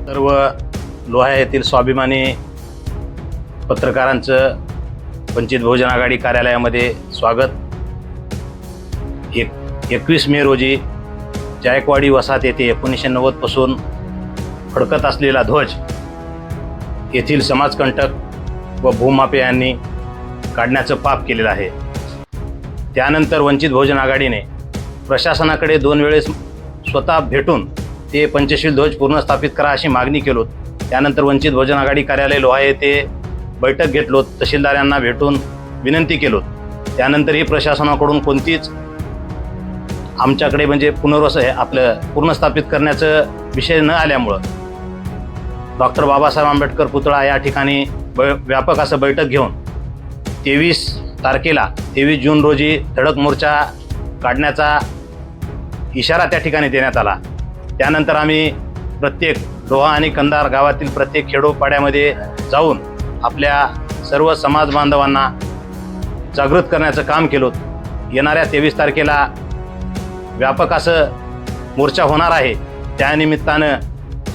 सर्व लोहा येथील स्वाभिमानी पत्रकारांचं वंचित बहुजन आघाडी कार्यालयामध्ये स्वागत। 21 मे रोजी जायकवाडी वसाहत येथे 1990 पासून फडकत असलेला ध्वज येथील समाजकंटक व भूमाफियांनी काढण्याचं पाप केलेलं आहे। त्यानंतर वंचित बहुजन आघाडीने प्रशासनाकडे 2 वेळेस स्वतः भेटून ते पंचशील ध्वज पुनर्स्थापित करा अशी मागणी केलो। त्यानंतर वंचित बहुजन आघाडी कार्यालय लोहा येथे बैठक घेतलो, तहसीलदारांना भेटून विनंती केलो। त्यानंतरही प्रशासनाकडून कोणतीच आमच्याकडे म्हणजे आपलं पुनर्स्थापित करण्याचं विषय न आल्यामुळं डॉक्टर बाबासाहेब आंबेडकर पुतळा या ठिकाणी व्यापक असं बैठक घेऊन 23 जून रोजी धडक मोर्चा काढण्याचा इशारा त्या ठिकाणी देण्यात आला। त्यानंतर आम्ही प्रत्येक लोहा आणि कंधार गावातील प्रत्येक खेडोपाड्यामध्ये जाऊन आपल्या सर्व समाज बांधवांना जागृत करण्याचं काम केलं। येणाऱ्या 23 तारखेला व्यापक असं मोर्चा होणार आहे। त्यानिमित्तानं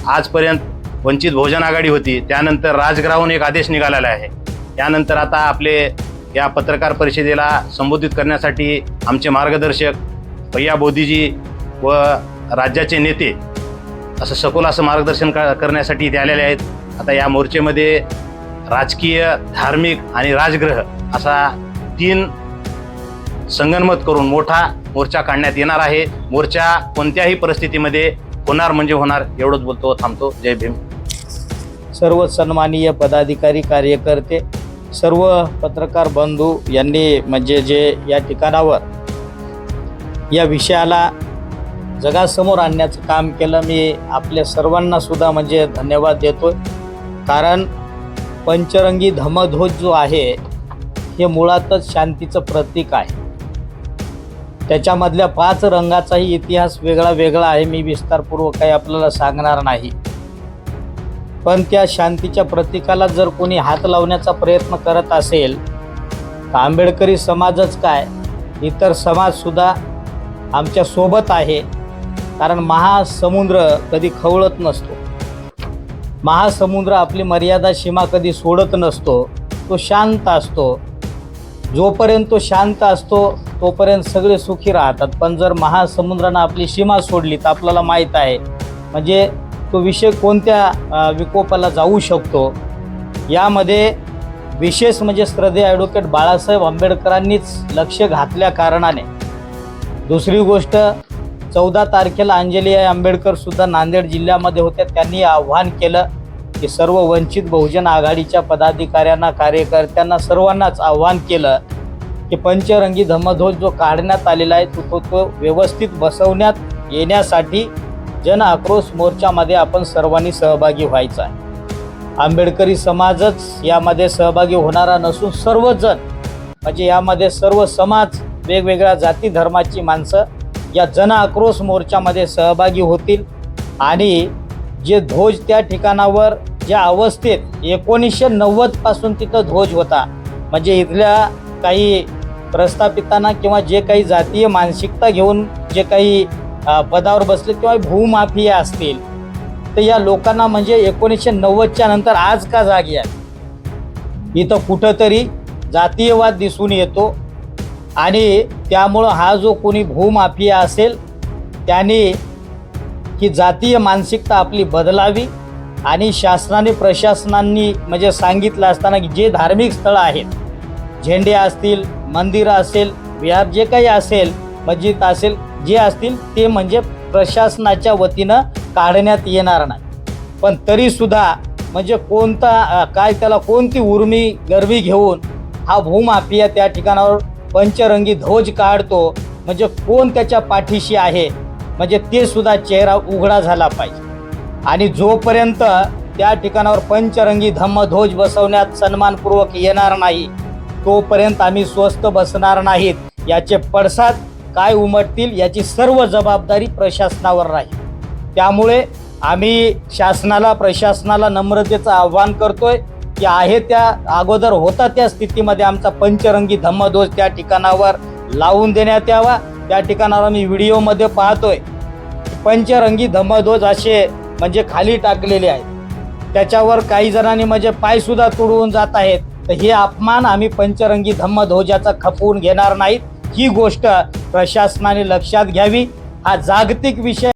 आजपर्यंत वंचित बहुजन आघाडी होती, त्यानंतर राजगृहाहून एक आदेश निघालेला आहे। त्यानंतर आता आपले या पत्रकार परिषदेला संबोधित करण्यासाठी आमचे मार्गदर्शक भैया बोधीजी व राज्याचे नेते असं सखोल असं मार्गदर्शन करण्यासाठी इथे आलेले आहेत। आता या मोर्चेमध्ये राजकीय, धार्मिक आणि राजगृह असा 3 संगनमत करून मोठा मोर्चा काढण्यात येणार आहे। मोर्चा कोणत्याही परिस्थितीमध्ये होणार म्हणजे होणार, एवढंच बोलतो, थांबतो। जय भीम। सर्व सन्माननीय पदाधिकारी, कार्यकर्ते, सर्व पत्रकार बंधू यांनी म्हणजे जे या ठिकाणावर या विषयाला जगासमोर आणण्याचं काम केलं, मी आपल्या सर्वांना सुद्धा म्हणजे धन्यवाद देतोय। कारण पंचरंगी धम्मध्वज जो आहे हे मुळातच शांतीचं प्रतीक आहे। त्याच्यामधल्या 5 रंगाचाही इतिहास वेगळा आहे, मी विस्तारपूर्वक काही आपल्याला सांगणार नाही। पण त्या शांतीच्या प्रतीकाला जर कोणी हात लावण्याचा प्रयत्न करत असेल तर आंबेडकरी समाजच काय, इतर समाजसुद्धा आमच्या सोबत आहे। कारण महासमुद्र कधी खवळत नसतो, महासमुद्र आपली मर्यादा सीमा कधी सोडत नसतो, तो शांत असतो। जोपर्यंत तो शांत असतो तोपर्यंत सगळे सुखी राहतात। पण जर महासमुद्रानं आपली सीमा सोडली तर आपल्याला माहीत आहे म्हणजे तो विषय कोणत्या विकोपाला जाऊ शकतो। यामध्ये विशेष म्हणजे श्रद्धेय ॲडव्होकेट बाळासाहेब आंबेडकरांनीच लक्ष घातल्या कारणाने, दुसरी गोष्ट 14 तारखेला अंजलीताई आंबेडकर सुद्धा नांदेड जिल्ह्यामध्ये होत्या, त्यांनी आव्हान केलं की सर्व वंचित बहुजन आघाडीच्या पदाधिकाऱ्यांना, कार्यकर्त्यांना, सर्वांनाच आव्हान केलं की पंचरंगी धम्मध्वज जो काढण्यात आलेला आहे तो व्यवस्थित बसवण्यात येण्यासाठी जन आक्रोश मोर्चामध्ये आपण सर्वांनी सहभागी व्हायचं आहे। आंबेडकरी समाजच यामध्ये सहभागी होणारा नसून सर्वजण म्हणजे यामध्ये सर्व समाज, वेगवेगळ्या जाती धर्माची माणसं या जन आक्रोश मोर्चामध्ये सहभागी होतील। आणि जे ध्वज त्या ठिकाणावर ज्या अवस्थेत 1990 पासून तिथं ध्वज होता, म्हणजे इथल्या काही प्रस्थापितांना किंवा जे काही जातीय मानसिकता घेऊन जे काही पदावर बसले किंवा भूमाफिया असतील तर या लोकांना म्हणजे 1990च्या नंतर आज का जागी आहे, इथं कुठंतरी जातीयवाद दिसून येतो। आणि त्यामुळं हा जो कोणी भूमाफिया असेल त्याने ही जातीय मानसिकता आपली बदलावी आणि शासनाने, प्रशासनांनी म्हणजे सांगितलं असताना की जे धार्मिक स्थळं आहेत, झेंडे असतील, मंदिरं असेल, विहार जे काही असेल, मस्जिद असेल, जे असतील ते म्हणजे प्रशासनाच्या वतीनं काढण्यात येणार नाही। पण तरीसुद्धा म्हणजे त्याला कोणती उर्मी गर्वी घेऊन हा भूमाफिया त्या ठिकाणावर पंचरंगी ध्वज काढतो, म्हणजे कोण त्याच्या पाठीशी आहे म्हणजे ते सुद्धा चेहरा उघडा झाला पाहिजे। आणि जोपर्यंत त्या ठिकाणावर पंचरंगी धम्मध्वज बसवण्यात सन्मानपूर्वक येणार नाही तोपर्यंत आम्ही स्वस्थ बसणार नाहीत। याचे पडसाद काय उमटतील याची सर्व जबाबदारी प्रशासनावर राहील। त्यामुळे आम्ही शासनाला, प्रशासनाला नम्रतेचं आव्हान करतोय की आहे त्या अगोदर होता त्या स्थितीमध्ये आमचा पंचरंगी धम्मध्वज त्या ठिकाणावर लावून देण्यात यावा। त्या ठिकाणावर मी व्हिडिओमध्ये पाहतोय पंचरंगी धम्मध्वज असे म्हणजे खाली टाकलेले आहेत. त्याच्यावर काही जणांनी म्हणजे पाय सुद्धा तुडवून जात आहेत. तर हे अपमान आम्ही पंचरंगी धम्म ध्वजाचा खपवून घेणार नाहीत. ही गोष्ट प्रशासनाने लक्षात घ्यावी. हा जागतिक विषय